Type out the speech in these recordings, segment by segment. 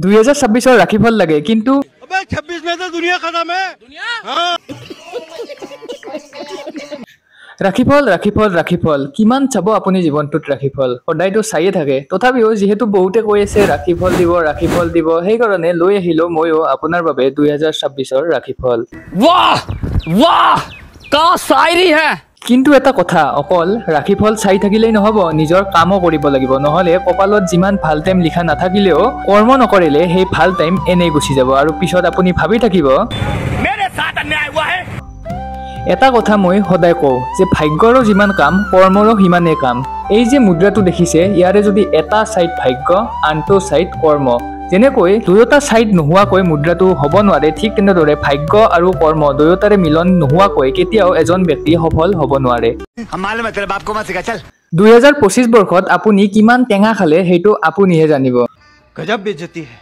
2026 রাখিফল লাগে কিন্তু अबे 26 में तो दुनिया खत्म है हाँ। রাখিফল কিমান চাব আপুনি জীৱনটোত ৰাখিফল সদায়তো চাইয়ে থাকে তথাপিও যেহেতু বহুতে কৈ আছে ৰাখিফল দিব সেইকাৰণে লৈ আহিলো ময়ো আপোনাৰ বাবে 2026 ৰাখিফল वाह वाह का शायरी है কিন্তু এটা কথা অকল ৰাখিফল চাই থাকিলেই নহব নিজৰ কামো কৰিব লাগিব নহলে কপালত যিমান ভাল টাইম লিখা নাথাকিলেও কৰ্ম নকৰিলে সেই ভাল টাইম এনেই গুচি যাব আৰু পিছত আপুনি ভাবি থাকিব मेरे साथ अन्याय हुआ है এটা কথা মই সদায় কওঁ যে ভাগ্যৰো যিমান কাম কৰ্মৰো সিমানেই কাম এই যে মুদ্ৰাটো দেখিছে ইয়াৰে যদি এটা সাইড ভাগ্য আনটো সাইড কৰ্ম যেনেকৈ দুয়োটা সাইড নোহোৱাকৈ মুদ্ৰাটো হ'ব নোৱাৰে ঠিক তেনেদৰে ভাগ্য আৰু কৰ্ম দুয়োটাৰে মিলন নোহোৱাকৈ কেতিয়াও এজন ব্যক্তি সফল হ'ব নোৱাৰে 2025 বৰ্ষত আপুনি কিমান টেঙা খালে সেইটো আপুনিহে জানিব गजब बेइज्जती है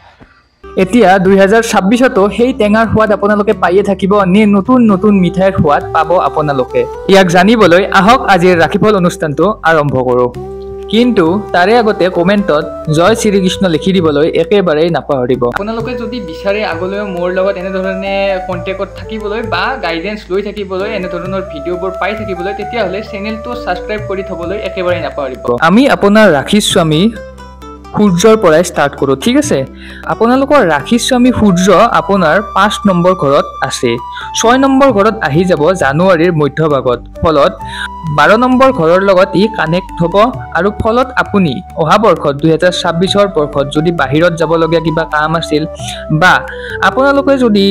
এতিয়া 2026তো সেই টেঙাৰ সোৱাদ আপোনালোকে পাইয়ে থাকিব নে নতুন নতুন মিঠাইৰ সোৱাদ পাব আপোনালোকে ইয়াক জানিবলৈ আহক আজিৰ ৰাখিফল অনুষ্ঠানটো আৰম্ভ কৰোঁ কিন্তু তাৰে আগতে কমেন্টত জয় শ্ৰীকৃষ্ণ লিখি দিবলৈ একেবাৰেই নাপাহৰিব আপোনালোকে যদি বিচাৰে আগলৈ মোৰ লগত এনে ধৰণে কন্টেক্টত থাকিবলৈ বা গাইডেন্স লৈ থাকিবলৈ এনে ধৰণৰ ভিডিঅ'বোৰ পাই থাকিবলৈ তেতিয়া হলে চেনেলটো সাবস্ক্ৰাইব কৰি থবলৈ একেবাৰেই নাপাহৰিব আমি আপোনাৰ ৰাখি স্বামী সূৰ্যৰ পৰাই ষ্টাৰ্ট কৰোঁ ঠিক আছে আপোনালোকৰ ৰাখি স্বামী সূৰ্য আপোনাৰ 5 নম্বৰ ঘৰত আছে 6 নম্বৰ ঘৰত আহি যাব জানুৱাৰীৰ মধ্যভাগত ফলত 12 নম্বৰ ঘৰৰ লগত ই কানেক্ট হ'ব আৰু ফলত আপুনি অহা বৰ্ষত 2026 বৰ্ষত যদি বাহিৰত যাব লগা কিবা কাম আছিল বা আপোনালোকে যদি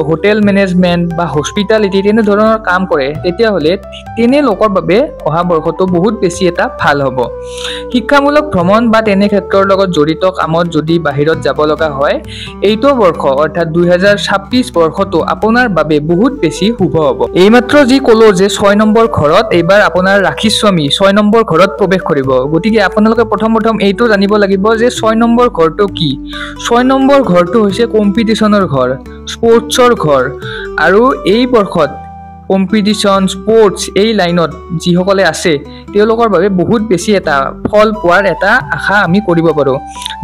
হোটেল মেনেজমেন্ট বা হস্পিটালিটি তেনে ধৰণৰ কাম কৰে তেতিয়া হলে তেনে লোকৰ বাবে অহা বৰ্ষটো বহুত বেছি এটা ভাল হ'ব শিক্ষামূলক ভ্ৰমণ বা তেনে ক্ষেত্ৰৰ লগত জড়িত কামত যদি বাহিৰত যাব লগা হয় এইটো বৰ্ষ অৰ্থাৎ 2026 বৰ্ষটো আপোনাৰ বাবে বহুত বেছি শুভ হ'ব এইমাত্ৰ যি কলো যে 6 নম্বৰ ঘৰত এইবাৰ আপোনাৰ ৰাখি স্বামী 6 নম্বৰ ঘৰত প্ৰৱেশ কৰিব গতিকে আপোনালোকে প্ৰথম এইটো জানিব লাগিব যে 6 নম্বৰ ঘৰটো কি 6 নম্বৰ ঘৰটো হৈছে কম্পিটিশনৰ ঘৰ স্পৰ্টছৰ ঘৰ আৰু এই বৰ্ষত কম্পিটিশন স্পৰ্টছ এই লাইনত যিসকলে আছে তেওঁলোকৰ বাবে বহুত বেছি এটা ফল পোৱাৰ এটা আশা আমি কৰিব পাৰো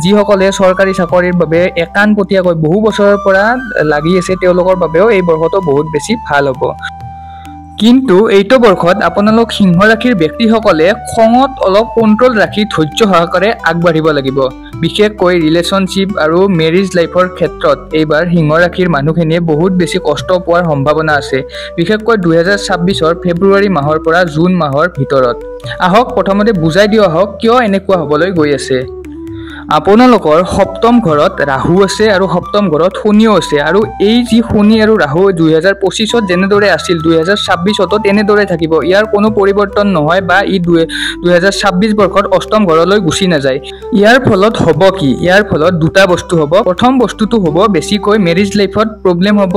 যিসকলে চৰকাৰী চাকৰিৰ বাবে একানপতীয়াকৈ বহু বছৰৰ পৰা লাগি আছে তেওঁলোকৰ বাবেও এই বৰ্ষটো বহুত বেছি ভাল হ'ব কিন্তু এইটো বৰ্ষত আপোনালোক সিংহ ৰাশিৰ ব্যক্তিসকলে খঙত অলপ কন্ট্ৰোল ৰাখি ধৈৰ্য সহকাৰে আগবাঢ়িব লাগিব বিশেষকৈ ৰিলেশনশ্বিপ আৰু মেৰিজ লাইফৰ ক্ষেত্ৰত এইবাৰ সিংহ ৰাশিৰ মানুহখিনিয়ে বহুত বেছি কষ্ট পোৱাৰ সম্ভাৱনা আছে বিশেষকৈ 2026 ফেব্ৰুৱাৰী মাহৰ পৰা জুন মাহৰ ভিতৰত আহক প্ৰথমতে বুজাই দিও আহক কিয় এনেকুৱা হ'বলৈ গৈ আছে আপোনালোকৰ সপ্তম ঘৰত ৰাহু আছে আৰু সপ্তম ঘৰত শনিও আছে আৰু এই যি শনি আৰু ৰাহু 2025 যেনেদৰে আছিল 2026তো তেনেদৰে থাকিব ইয়াৰ কোনো পৰিৱৰ্তন নহয় বা ই 2026 বৰ্ষত অষ্টম ঘৰলৈ গুচি নাযায় ইয়াৰ ফলত হ'ব কি ইয়াৰ ফলত দুটা বস্তু হ'ব প্ৰথম বস্তুটো হ'ব বেছিকৈ মেৰিজ লাইফত প্ৰবলেম হ'ব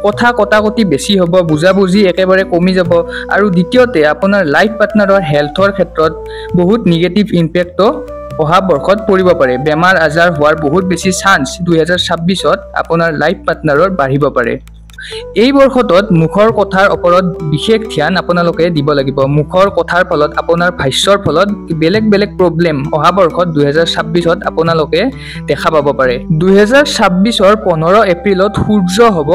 কথা কটাকটি বেছি হ'ব বুজাবুজি একেবাৰে কমি যাব আৰু দ্বিতীয়তে আপোনাৰ লাইফ পাৰ্টনাৰৰ হেলথৰ ক্ষেত্ৰত বহুত নিগেটিভ ইম্পেক্টটো অহা বৰ্ষত পৰিব পাৰে বেমাৰ আজাৰ হোৱাৰ বহুত বেছি চান্স 2026ত আপোনাৰ লাইফ পাৰ্টনাৰৰ বাঢ়িব পাৰে এই বৰ্ষত মুখৰ কথাৰ ওপৰত বিশেষ ধ্যান আপোনালোকে দিব লাগিব মুখৰ কথাৰ ফলত আপোনাৰ ভাষ্যৰ ফলত বেলেগ প্ৰবলেম অহা বৰ্ষত 2026ত আপোনালোকে দেখা পাব পাৰে 2026ৰ 15 এপ্ৰিলত সূৰ্য হ'ব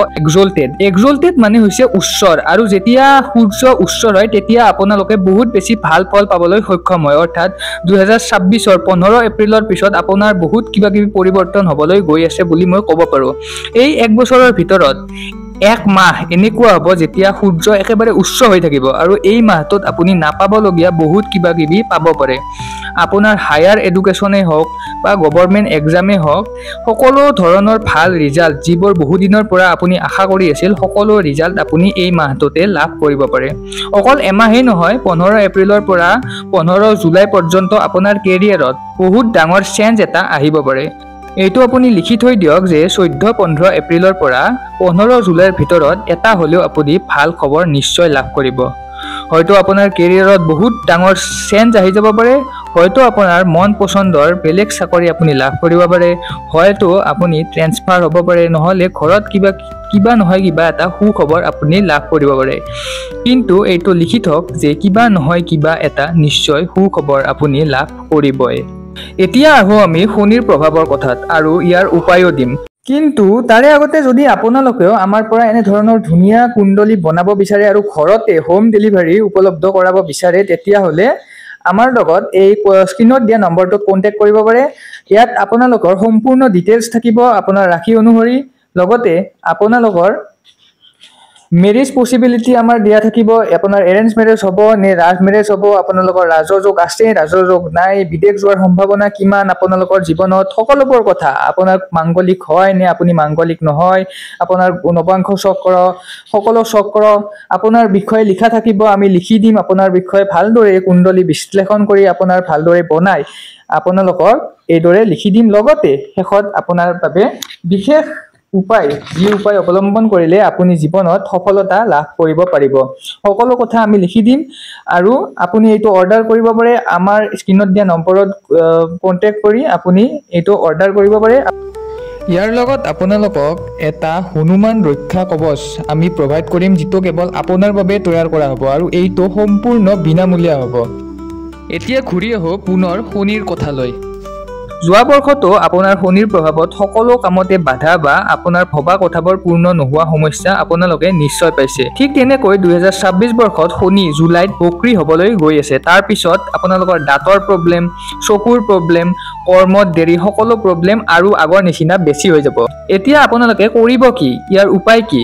এক্সল্টেড মানে হৈছে উচ্চৰ আৰু যেতিয়া সূৰ্য উচ্চৰ হয় তেতিয়া আপোনালোকে বহুত বেছি ভাল ফল পাবলৈ সক্ষম হয় অৰ্থাৎ 2026ৰ 15 এপ্ৰিলৰ পিছত আপোনাৰ বহুত কিবা কিবি পৰিৱৰ্তন হ'বলৈ গৈ আছে বুলি মই ক'ব পাৰো এই এক বছৰৰ ভিতৰত এক মাহ এনেকুৱা হ'ব যেতিয়া সূৰ্য একেবাৰে উচ্চ হৈ থাকিব আৰু এই মাহটোত আপুনি নাপাবলগীয়া বহুত কিবা কিবি পাব পাৰে আপোনাৰ হায়াৰ এডুকেশ্যনে হওক বা গভৰ্ণমেণ্ট এক্সামে হওক সকলো ধৰণৰ ভাল ৰিজাল্ট যিবোৰ বহু দিনৰ পৰা আপুনি আশা কৰি আছিল সকলো ৰিজাল্ট আপুনি এই মাহটোতে লাভ কৰিব পাৰে অকল এমাহেই নহয় 15 এপ্ৰিলৰ পৰা 15 জুলাই পৰ্যন্ত আপোনাৰ কেৰিয়াৰত বহুত ডাঙৰ চেঞ্জ এটা আহিব পাৰে এইটো আপুনি লিখি থৈ দিয়ক যে 14-15 এপ্ৰিলৰ পৰা 15 জুলাইৰ ভিতৰত এটা হলেও আপুনি ভাল খবৰ নিশ্চয় লাভ কৰিব হয়তো আপোনাৰ কেৰিয়াৰত বহুত ডাঙৰ চেঞ্জ আহি যাব পাৰে হয়তো আপোনাৰ মন পছন্দৰ বেলেগ চাকৰি আপুনি লাভ কৰিব পাৰে হয়তো আপুনি ট্ৰান্সফাৰ হ'ব পাৰে নহলে ঘৰত কিবা নহয় কিবা এটা সুখবৰ আপুনি লাভ কৰিব পাৰে কিন্তু এইটো লিখি থওক যে কিবা নহয় কিবা এটা নিশ্চয় সুখবৰ আপুনি লাভ কৰিবই এতিয়া আহোঁ আমি শনিৰ প্ৰভাৱৰ কথাত আৰু ইয়াৰ উপায়ো দিম। কিন্তু তাৰে আগতে যদি আপোনালোকেও আমাৰ পৰা এনে ধৰণৰ ধুনীয়া কুণ্ডলী বনাব বিচাৰে আৰু ঘৰতে হোম ডেলিভাৰী উপলব্ধ কৰাব বিচাৰে, তেতিয়াহ'লে আমাৰ লগত এই স্ক্ৰীনত দিয়া নম্বৰটোত কণ্টেক্ট কৰিব পাৰে। ইয়াত আপোনালোকৰ সম্পূৰ্ণ ডিটেইলছ থাকিব আপোনাৰ ৰাশি অনুসৰি, লগতে আপোনালোকৰ মেৰেজ পচিবিলিটি আমাৰ দিয়া থাকিব। আপোনাৰ এৰেঞ্জ মেৰেজ হ'ব নে ৰাজ মেৰেজ হ'ব, আপোনালোকৰ ৰাজযোগ আছে ৰাজযোগ নাই, বিদেশ যোৱাৰ সম্ভাৱনা কিমান আপোনালোকৰ জীৱনত, সকলোবোৰ কথা, আপোনাৰ মাংগলিক হয় নে আপুনি মাংগলিক নহয়, আপোনাৰ নৱাংশ চক্ৰ, সকলো চক্ৰ আপোনাৰ বিষয়ে লিখা থাকিব। আমি লিখি দিম আপোনাৰ বিষয়ে ভালদৰে কুণ্ডলী বিশ্লেষণ কৰি আপোনাৰ ভালদৰে বনাই আপোনালোকক এইদৰে লিখি দিম। লগতে শেষত আপোনাৰ বাবে বিশেষ উপায়, যি উপায় অৱলম্বন কৰিলে আপুনি জীৱনত সফলতা লাভ কৰিব পাৰিব, সকলো কথা আমি লিখি দিম। আৰু আপুনি এইটো অৰ্ডাৰ কৰিব পাৰে, আমাৰ স্ক্ৰীনত দিয়া নম্বৰত কণ্টেক্ট কৰি আপুনি এইটো অৰ্ডাৰ কৰিব পাৰে। ইয়াৰ লগত আপোনালোকক এটা হনুমান ৰক্ষা কৱচ আমি প্ৰভাইড কৰিম, যিটো কেৱল আপোনাৰ বাবে তৈয়াৰ কৰা হ'ব আৰু এইটো সম্পূৰ্ণ বিনামূলীয়া হ'ব। এতিয়া ঘূৰি আহোঁ পুনৰ শনিৰ কথালৈ। যোৱা বৰ্ষতো আপোনাৰ শনিৰ প্ৰভাৱত সকলো কামতে বাধা বা আপোনাৰ ভবা কথাবোৰ পূৰ্ণ নোহোৱা সমস্যা আপোনালোকে নিশ্চয় পাইছে। ঠিক তেনেকৈ 2026 বৰ্ষত শনি জুলাইত বক্ৰী হ'বলৈ গৈ আছে। তাৰ পিছত আপোনালোকৰ দাঁতৰ প্ৰব্লেম, চকুৰ প্ৰব্লেম, কৰ্মত দেৰি, সকলো প্ৰব্লেম আৰু আগৰ নিচিনা বেছি হৈ যাব। এতিয়া আপোনালোকে কৰিব কি? ইয়াৰ উপায় কি?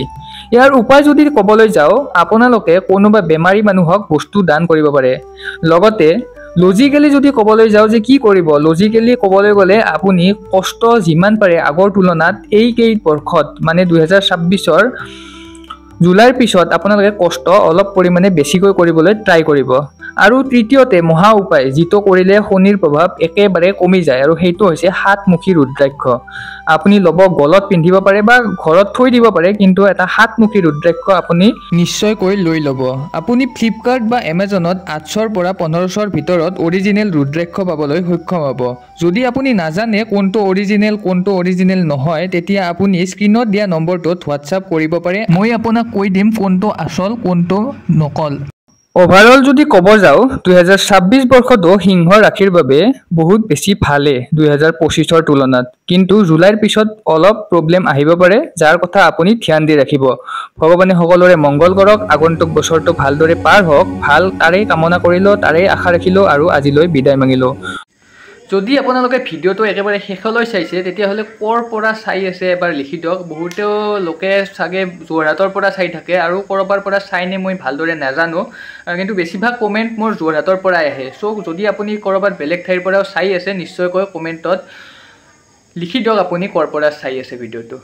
ইয়াৰ উপায় যদি ক'বলৈ যাওঁ, আপোনালোকে কোনোবা বেমাৰী মানুহক বস্তু দান কৰিব পাৰে। লগতে লজিকেলি যদি ক'বলৈ যাওঁ যে কি কৰিব, লজিকেলি ক'বলৈ গ'লে আপুনি কষ্ট যিমান পাৰে আগৰ তুলনাত এই বৰ্ষত মানে 2026ৰ জুলাইৰ পিছত আপোনালোকে কষ্ট অলপ পৰিমাণে বেছিকৈ কৰিবলৈ ট্ৰাই কৰিব। আৰু তৃতীয়তে মহা উপায়, যিটো কৰিলে শনিৰ প্ৰভাৱ একেবাৰে কমি যায়, আৰু সেইটো হৈছে সাতমুখী ৰুদ্ৰাক্ষ। আপুনি ল'ব, গলত পিন্ধিব পাৰে বা ঘৰত থৈ দিব পাৰে, কিন্তু এটা সাতমুখী ৰুদ্ৰাক্ষ আপুনি নিশ্চয়কৈ লৈ ল'ব। আপুনি ফ্লিপকাৰ্ট বা এমাজনত 800ৰ পৰা 1500ৰ ভিতৰত অৰিজিনেল ৰুদ্ৰাক্ষ পাবলৈ সক্ষম হ'ব। যদি আপুনি নাজানে কোনটো অৰিজিনেল নহয়, তেতিয়া আপুনি স্ক্ৰীনত দিয়া নম্বৰটোত হোৱাটছআপ কৰিব পাৰে, মই আপোনাক কৈ দিম কোনটো আচল কোনটো নকল। অভাৰঅল যদি ক'ব যাওঁ, 2026 বৰ্ষটো সিংহ ৰাশিৰ বাবে বহুত বেছি ভালে 2025ৰ তুলনাত। কিন্তু জুলাইৰ পিছত অলপ প্ৰব্লেম আহিব পাৰে, যাৰ কথা আপুনি ধ্যান দি ৰাখিব। ভগৱানে সকলোৰে মংগল কৰক, আগন্তুক বছৰটো ভালদৰে পাৰ হওক, ভাল তাৰেই কামনা কৰিলোঁ, তাৰেই আশা ৰাখিলোঁ আৰু আজিলৈ বিদায় মাগিলোঁ। যদি আপোনালোকে ভিডিঅ'টো একেবাৰে শেষলৈ চাইছে, তেতিয়াহ'লে ক'ৰ পৰা চাই আছে এবাৰ লিখি দিয়ক। বহুতেও লোকে চাগে যোৰহাটৰ পৰা চাই থাকে আৰু ক'ৰবাৰ পৰা চাইনে মই ভালদৰে নাজানো, কিন্তু বেছিভাগ কমেণ্ট মোৰ যোৰহাটৰ পৰাই আহে। চ' যদি আপুনি ক'ৰবাত বেলেগ ঠাইৰ পৰাও চাই আছে, নিশ্চয়কৈ কমেণ্টত লিখি দিয়ক আপুনি ক'ৰ পৰা চাই আছে ভিডিঅ'টো।